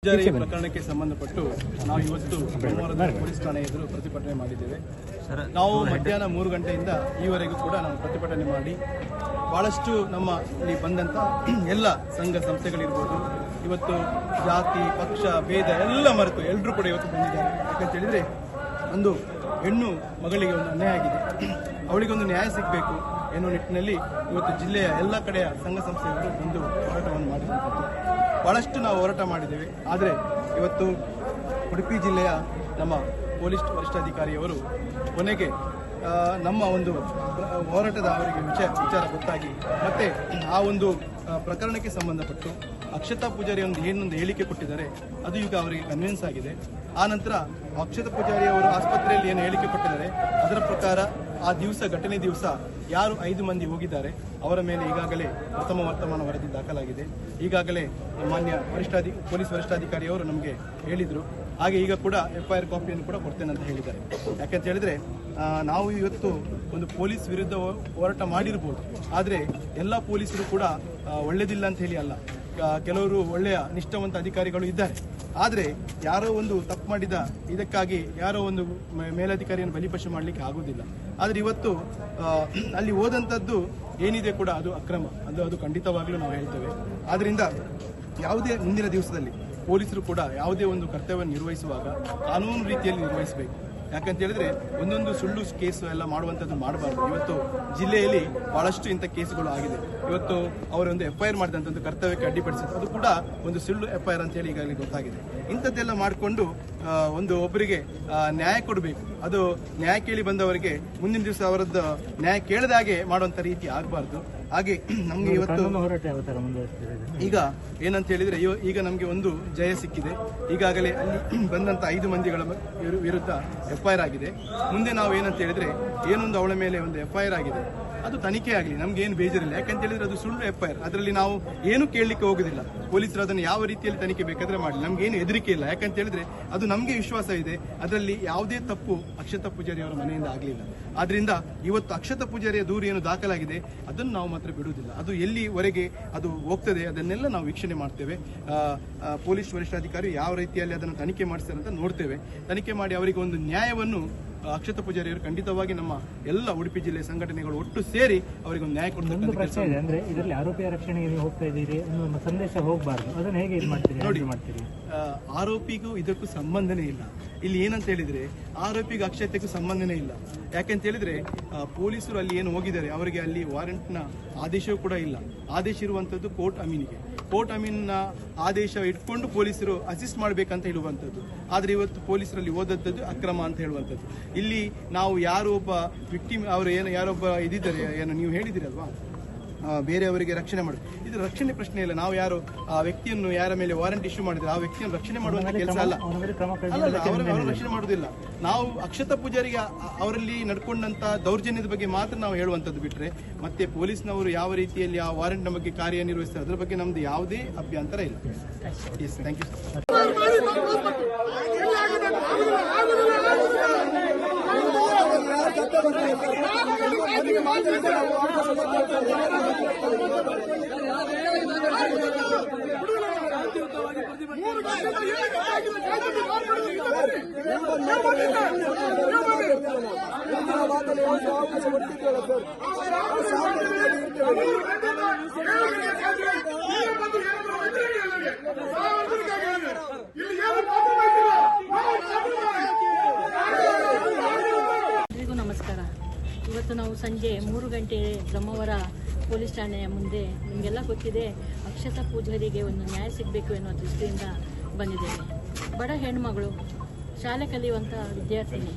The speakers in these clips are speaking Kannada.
ಪೂಜಾರಿ ಪ್ರಕರಣಕ್ಕೆ ಸಂಬಂಧಪಟ್ಟು ನಾವು ಇವತ್ತು ಸೋಮವಾರದ ಪೊಲೀಸ್ ಠಾಣೆ ಎದುರು ಪ್ರತಿಭಟನೆ ಮಾಡಿದ್ದೇವೆ. ನಾವು ಮಧ್ಯಾಹ್ನ 3 ಗಂಟೆಯಿಂದ ಈವರೆಗೂ ಕೂಡ ನಾವು ಪ್ರತಿಭಟನೆ ಮಾಡಿ ಬಹಳಷ್ಟು ನಮ್ಮ ಇಲ್ಲಿ ಬಂದಂತ ಎಲ್ಲ ಸಂಘ ಸಂಸ್ಥೆಗಳಿರ್ಬೋದು, ಇವತ್ತು ಜಾತಿ ಪಕ್ಷ ಭೇದ ಎಲ್ಲ ಮರೆತು ಎಲ್ಲರೂ ಕೂಡ ಇವತ್ತು ಬಂದಿದ್ದಾರೆ. ಯಾಕಂತ ಹೇಳಿದ್ರೆ ಒಂದು ಹೆಣ್ಣು ಮಗಳಿಗೆ ಒಂದು ಅನ್ಯಾಯ ಆಗಿದೆ, ಅವಳಿಗೊಂದು ನ್ಯಾಯ ಸಿಗಬೇಕು ಎನ್ನುವ ನಿಟ್ಟಿನಲ್ಲಿ ಇವತ್ತು ಜಿಲ್ಲೆಯ ಎಲ್ಲ ಕಡೆಯ ಸಂಘ ಸಂಸ್ಥೆಗಳು ಒಂದು ಹೋರಾಟವನ್ನು ಮಾಡಿರುವಂಥದ್ದು. ಬಹಳಷ್ಟು ನಾವು ಹೋರಾಟ ಮಾಡಿದ್ದೇವೆ. ಆದರೆ ಇವತ್ತು ಉಡುಪಿ ಜಿಲ್ಲೆಯ ನಮ್ಮ ಪೊಲೀಸ್ ವರಿಷ್ಠಾಧಿಕಾರಿಯವರು ಕೊನೆಗೆ ನಮ್ಮ ಒಂದು ಹೋರಾಟದ ಅವರಿಗೆ ವಿಚಾರ ಗೊತ್ತಾಗಿ ಮತ್ತೆ ಆ ಒಂದು ಪ್ರಕರಣಕ್ಕೆ ಸಂಬಂಧಪಟ್ಟು ಅಕ್ಷತಾ ಪೂಜಾರಿ ಏನೊಂದು ಹೇಳಿಕೆ ಕೊಟ್ಟಿದ್ದಾರೆ, ಅದು ಈಗ ಅವರಿಗೆ ಕನ್ವಿನ್ಸ್ ಆಗಿದೆ. ಆ ನಂತರ ಅಕ್ಷತಾ ಪೂಜಾರಿ ಅವರು ಆಸ್ಪತ್ರೆಯಲ್ಲಿ ಏನು ಹೇಳಿಕೆ ಕೊಟ್ಟಿದ್ದಾರೆ ಅದರ ಪ್ರಕಾರ ಆ ದಿವಸ ಘಟನೆ ದಿವಸ ಯಾರು 5 ಮಂದಿ ಹೋಗಿದ್ದಾರೆ ಅವರ ಮೇಲೆ ಈಗಾಗಲೇ ಪ್ರಥಮ ವರ್ತಮಾನ ವರದಿ ದಾಖಲಾಗಿದೆ. ಈಗಾಗಲೇ ಮಾನ್ಯ ಪೊಲೀಸ್ ವರಿಷ್ಠಾಧಿಕಾರಿಯವರು ನಮಗೆ ಹೇಳಿದರು. ಹಾಗೆ ಈಗ ಕೂಡ FIR ಕಾಪಿಯನ್ನು ಕೂಡ ಕೊಡ್ತೇನೆ ಅಂತ ಹೇಳಿದ್ದಾರೆ. ಯಾಕಂತ ಹೇಳಿದ್ರೆ ನಾವು ಇವತ್ತು ಒಂದು ಪೊಲೀಸ್ ವಿರುದ್ಧ ಹೋರಾಟ ಮಾಡಿರ್ಬೋದು, ಆದರೆ ಎಲ್ಲ ಪೊಲೀಸರು ಕೂಡ ಒಳ್ಳೆದಿಲ್ಲ ಅಂತ ಹೇಳಿ ಅಲ್ಲ, ಕೆಲವರು ಒಳ್ಳೆಯ ನಿಷ್ಠಾವಂತ ಅಧಿಕಾರಿಗಳು ಇದ್ದಾರೆ. ಆದರೆ ಯಾರೋ ಒಂದು ತಪ್ಪು ಮಾಡಿದ ಇದಕ್ಕಾಗಿ ಯಾರೋ ಒಂದು ಮೇಲಧಿಕಾರಿಯನ್ನು ಬಲಿಪಶು ಮಾಡಲಿಕ್ಕೆ ಆಗುವುದಿಲ್ಲ. ಆದರೆ ಇವತ್ತು ಅಲ್ಲಿ ಹೋದಂಥದ್ದು ಏನಿದೆ ಕೂಡ ಅದು ಅಕ್ರಮ, ಅದು ಖಂಡಿತವಾಗ್ಲೂ ನಾವು ಹೇಳ್ತೇವೆ. ಆದ್ದರಿಂದ ಯಾವುದೇ ಮುಂದಿನ ದಿವಸದಲ್ಲಿ ಪೊಲೀಸರು ಕೂಡ ಯಾವುದೇ ಒಂದು ಕರ್ತವ್ಯವನ್ನು ನಿರ್ವಹಿಸುವಾಗ ಕಾನೂನು ರೀತಿಯಲ್ಲಿ ನಿರ್ವಹಿಸಬೇಕು. ಯಾಕಂತ ಹೇಳಿದ್ರೆ ಒಂದೊಂದು ಸುಳ್ಳು ಕೇಸು ಎಲ್ಲ ಮಾಡುವಂಥದ್ದು ಮಾಡಬಾರ್ದು. ಇವತ್ತು ಜಿಲ್ಲೆಯಲ್ಲಿ ಬಹಳಷ್ಟು ಇಂಥ ಕೇಸುಗಳು ಆಗಿದೆ. ಇವತ್ತು ಅವರೊಂದು FIR ಮಾಡಿದಂಥದ್ದು ಕರ್ತವ್ಯಕ್ಕೆ ಅಡ್ಡಿಪಡಿಸಿದ್ದು ಅದು ಕೂಡ ಒಂದು ಸುಳ್ಳು FIR ಅಂತ ಹೇಳಿ ಈಗಾಗಲೇ ಗೊತ್ತಾಗಿದೆ. ಇಂಥದ್ದೆಲ್ಲ ಮಾಡಿಕೊಂಡು ಒಂದು ಒಬ್ಬರಿಗೆ ನ್ಯಾಯ ಕೊಡಬೇಕು. ಅದು ನ್ಯಾಯ ಕೇಳಿ ಬಂದವರಿಗೆ ಮುಂದಿನ ದಿವಸ ಅವರದ್ದು ನ್ಯಾಯ ಕೇಳದಾಗೆ ಮಾಡುವಂಥ ರೀತಿ ಆಗಬಾರ್ದು. ಹಾಗೆ ನಮಗೆ ಇವತ್ತು ಈಗ ಏನಂತ ಹೇಳಿದ್ರೆ ಈಗ ನಮಗೆ ಒಂದು ಜಯ ಸಿಕ್ಕಿದೆ. ಈಗಾಗಲೇ ಅಲ್ಲಿ ಬಂದಂತ 5 ಮಂದಿಗಳ ವಿರುದ್ಧ FIR ಆಗಿದೆ. ಮುಂದೆ ನಾವು ಏನಂತ ಹೇಳಿದ್ರೆ ಏನೊಂದು ಅವಳ ಮೇಲೆ ಒಂದು FIR ಆಗಿದೆ, ಅದು ತನಿಖೆ ಆಗಲಿ, ನಮ್ಗೆ ಏನು ಬೇಜಾರಿಲ್ಲ. ಯಾಕಂತ ಹೇಳಿದ್ರೆ ಅದು ಸುಳ್ಳು FIR, ಅದರಲ್ಲಿ ನಾವು ಏನು ಕೇಳಲಿಕ್ಕೆ ಹೋಗುದಿಲ್ಲ. ಪೊಲೀಸರು ಅದನ್ನು ಯಾವ ರೀತಿಯಲ್ಲಿ ತನಿಖೆ ಬೇಕಾದ್ರೆ ಮಾಡಲಿ, ನಮ್ಗೆ ಏನು ಹೆದರಿಕೆ ಇಲ್ಲ. ಯಾಕಂತ ಹೇಳಿದ್ರೆ ಅದು ನಮಗೆ ವಿಶ್ವಾಸ ಇದೆ, ಅದರಲ್ಲಿ ಯಾವುದೇ ತಪ್ಪು ಅಕ್ಷತಾ ಪೂಜಾರಿ ಅವರ ಮನೆಯಿಂದ ಆಗಲಿಲ್ಲ. ಆದ್ರಿಂದ ಇವತ್ತು ಅಕ್ಷತಾ ಪೂಜಾರಿಯ ದೂರು ಏನು ದಾಖಲಾಗಿದೆ ಅದನ್ನು ನಾವು ಮಾತ್ರ ಬಿಡುವುದಿಲ್ಲ. ಅದು ಎಲ್ಲಿವರೆಗೆ ಅದು ಹೋಗ್ತದೆ ಅದನ್ನೆಲ್ಲ ನಾವು ವೀಕ್ಷಣೆ ಮಾಡ್ತೇವೆ. ಪೊಲೀಸ್ ವರಿಷ್ಠಾಧಿಕಾರಿ ಯಾವ ರೀತಿಯಲ್ಲಿ ಅದನ್ನು ತನಿಖೆ ಮಾಡಿಸ್ತಾರೆ ಅಂತ ನೋಡ್ತೇವೆ. ತನಿಖೆ ಮಾಡಿ ಅವರಿಗೆ ಒಂದು ನ್ಯಾಯವನ್ನು ಅಕ್ಷತಾ ಪೂಜಾರಿಯವರು ಖಂಡಿತವಾಗಿ ನಮ್ಮ ಎಲ್ಲ ಉಡುಪಿ ಜಿಲ್ಲೆ ಸಂಘಟನೆಗಳು ಒಟ್ಟು ಸೇರಿ ಅವರಿಗೆ ಒಂದು ನ್ಯಾಯ ಕೊಡ್ತಕ್ಕಂಥ ಕೆಲಸ ಇದೆ. ಅಂದ್ರೆ ಇದರಲ್ಲಿ ಆರೋಪಿಯ ರಕ್ಷಣೆಗೆ ನೀವು ಹೋಗ್ತಾ ಇದ್ದೀರಿ ಅನ್ನೋ ಸಂದೇಶ ಹೋಗಬಾರ್ದು, ಅದನ್ನ ಹೇಗೆ ಮಾಡ್ತೀರಿ? ಆರೋಪಿಗೂ ಇದಕ್ಕೂ ಸಂಬಂಧನೇ ಇಲ್ಲ. ಇಲ್ಲಿ ಏನಂತ ಹೇಳಿದ್ರೆ ಆರೋಪಿಗೂ ಅಕ್ಷತೆಗೂ ಸಂಬಂಧನೇ ಇಲ್ಲ. ಯಾಕೆಂತ ಹೇಳಿದ್ರೆ ಪೊಲೀಸರು ಅಲ್ಲಿ ಏನು ಹೋಗಿದ್ದಾರೆ ಅವರಿಗೆ ಅಲ್ಲಿ ವಾರೆಂಟ್ನ ಆದೇಶವೂ ಕೂಡ ಇಲ್ಲ. ಆದೇಶ ಇರುವಂತದ್ದು ಕೋರ್ಟ್ ಅಮೀನಿಗೆ. ಕೋರ್ಟ್ ಅಮೀನ್ನ ಆದೇಶ ಇಟ್ಕೊಂಡು ಪೊಲೀಸರು ಅಸಿಸ್ಟ್ ಮಾಡಬೇಕಂತ ಹೇಳುವಂಥದ್ದು. ಆದರೆ ಇವತ್ತು ಪೊಲೀಸರಲ್ಲಿ ಓದದ್ದು ಅಕ್ರಮ ಅಂತ ಹೇಳುವಂಥದ್ದು. ಇಲ್ಲಿ ನಾವು ಯಾರು ಒಬ್ಬ ವಿಕ್ಟಿಮ್ ಅವರು ಏನು ಯಾರೊಬ್ಬ ಇದಿದ್ದಾರೆ ಏನು ನೀವು ಹೇಳಿದಿರಲ್ವಾ, ಬೇರೆಯವರಿಗೆ ರಕ್ಷಣೆ ಮಾಡೋದು, ಇದು ರಕ್ಷಣೆ ಪ್ರಶ್ನೆ ಇಲ್ಲ. ನಾವು ಯಾರು ಆ ವ್ಯಕ್ತಿಯನ್ನು ಯಾರ ಮೇಲೆ ವಾರೆಂಟ್ ಇಶ್ಯೂ ಮಾಡಿದ್ರೆ ಆ ವ್ಯಕ್ತಿಯನ್ನು ರಕ್ಷಣೆ ಮಾಡುವಂತ ಕೆಲಸ ಅಲ್ಲ, ಅವರ ರಕ್ಷಣೆ ಮಾಡುವುದಿಲ್ಲ. ನಾವು ಅಕ್ಷತಾ ಪೂಜಾರಿಗೆ ಅವರಲ್ಲಿ ನಡ್ಕೊಂಡಂತ ದೌರ್ಜನ್ಯದ ಬಗ್ಗೆ ಮಾತ್ರ ನಾವು ಹೇಳುವಂತದ್ದು ಬಿಟ್ರೆ ಮತ್ತೆ ಪೊಲೀಸ್ನವರು ಯಾವ ರೀತಿಯಲ್ಲಿ ಆ ವಾರೆಂಟ್ನ ಬಗ್ಗೆ ಕಾರ್ಯನಿರ್ವಹಿಸ್ತಾರೆ ಅದರ ಬಗ್ಗೆ ನಮ್ದು ಯಾವುದೇ ಅಭ್ಯಂತರ ಇಲ್ಲ. Yes, thank you sir. ನಮಸ್ಕಾರ. ಇವತ್ತು ನಾವು ಸಂಜೆ 3 ಗಂಟೆ ಬ್ರಹ್ಮಾವರ ಪೊಲೀಸ್ ಠಾಣೆಯ ಮುಂದೆ ನಿಮಗೆಲ್ಲ ಗೊತ್ತಿದೆ ಅಕ್ಷತಾ ಪೂಜಾರಿಗೆ ಒಂದು ನ್ಯಾಯ ಸಿಗಬೇಕು ಎನ್ನುವ ದೃಷ್ಟಿಯಿಂದ ಬಂದಿದ್ದೇವೆ. ಬಡ ಹೆಣ್ಮಗಳು, ಶಾಲೆ ಕಲಿಯುವಂಥ ವಿದ್ಯಾರ್ಥಿನಿ.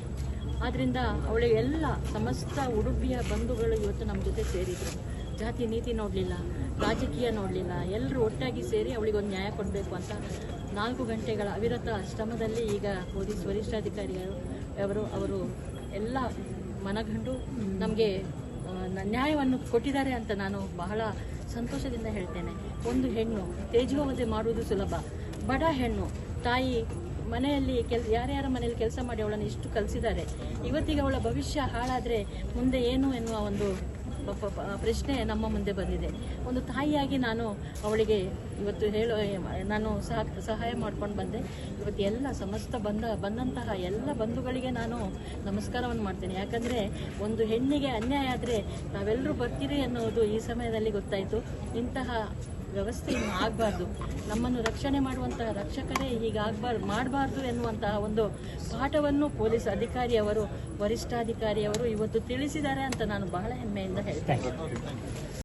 ಆದ್ದರಿಂದ ಅವಳಿಗೆ ಎಲ್ಲ ಸಮಸ್ತ ಉಡುಪಿಯ ಬಂಧುಗಳು ಇವತ್ತು ನಮ್ಮ ಜೊತೆ ಸೇರಿದರು. ಜಾತಿ ನೀತಿ ನೋಡಲಿಲ್ಲ, ರಾಜಕೀಯ ನೋಡಲಿಲ್ಲ, ಎಲ್ಲರೂ ಒಟ್ಟಾಗಿ ಸೇರಿ ಅವಳಿಗೊಂದು ನ್ಯಾಯ ಕೊಡಬೇಕು ಅಂತ 4 ಗಂಟೆಗಳ ಅವಿರತ ಶ್ರಮದಲ್ಲಿ ಈಗ ಪೊಲೀಸ್ ವರಿಷ್ಠಾಧಿಕಾರಿಯವರು ಎಲ್ಲ ಮನಗಂಡು ನಮಗೆ ನ್ಯಾಯವನ್ನು ಕೊಟ್ಟಿದ್ದಾರೆ ಅಂತ ನಾನು ಬಹಳ ಸಂತೋಷದಿಂದ ಹೇಳ್ತೇನೆ. ಒಂದು ಹೆಣ್ಣು ತೇಜೋವಧೆ ಮಾಡುವುದು ಸುಲಭ, ಬಡ ಹೆಣ್ಣು, ತಾಯಿ ಮನೆಯಲ್ಲಿ ಯಾರ್ಯಾರ ಮನೆಯಲ್ಲಿ ಕೆಲಸ ಮಾಡಿ ಅವಳನ್ನು ಇಷ್ಟು ಕಲಿಸಿದ್ದಾರೆ. ಇವತ್ತಿಗೆ ಅವಳ ಭವಿಷ್ಯ ಹಾಳಾದರೆ ಮುಂದೆ ಏನು ಎನ್ನುವ ಒಂದು ಪ್ರಶ್ನೆ ನಮ್ಮ ಮುಂದೆ ಬಂದಿದೆ. ಒಂದು ತಾಯಿಯಾಗಿ ನಾನು ಅವಳಿಗೆ ಇವತ್ತು ನಾನು ಸಹಾಯ ಮಾಡ್ಕೊಂಡು ಬಂದೆ. ಇವತ್ತು ಎಲ್ಲ ಸಮಸ್ತ ಬಂದಂತಹ ಎಲ್ಲ ಬಂಧುಗಳಿಗೆ ನಾನು ನಮಸ್ಕಾರವನ್ನು ಮಾಡ್ತೇನೆ. ಯಾಕಂದರೆ ಒಂದು ಹೆಣ್ಣಿಗೆ ಅನ್ಯಾಯ ಆದರೆ ನಾವೆಲ್ಲರೂ ಬರ್ತೀರಿ ಅನ್ನೋದು ಈ ಸಮಯದಲ್ಲಿ ಗೊತ್ತಾಯಿತು. ಇಂತಹ ವ್ಯವಸ್ಥೆ ಇನ್ನು ಆಗಬಾರ್ದು. ನಮ್ಮನ್ನು ರಕ್ಷಣೆ ಮಾಡುವಂತಹ ರಕ್ಷಕರೇ ಮಾಡಬಾರ್ದು ಎನ್ನುವಂತಹ ಒಂದು ಪಾಠವನ್ನು ಪೊಲೀಸ್ ಅಧಿಕಾರಿಯವರು, ವರಿಷ್ಠಾಧಿಕಾರಿಯವರು ಇವತ್ತು ತಿಳಿಸಿದ್ದಾರೆ ಅಂತ ನಾನು ಬಹಳ ಹೆಮ್ಮೆಯಿಂದ ಹೇಳ್ತೇನೆ.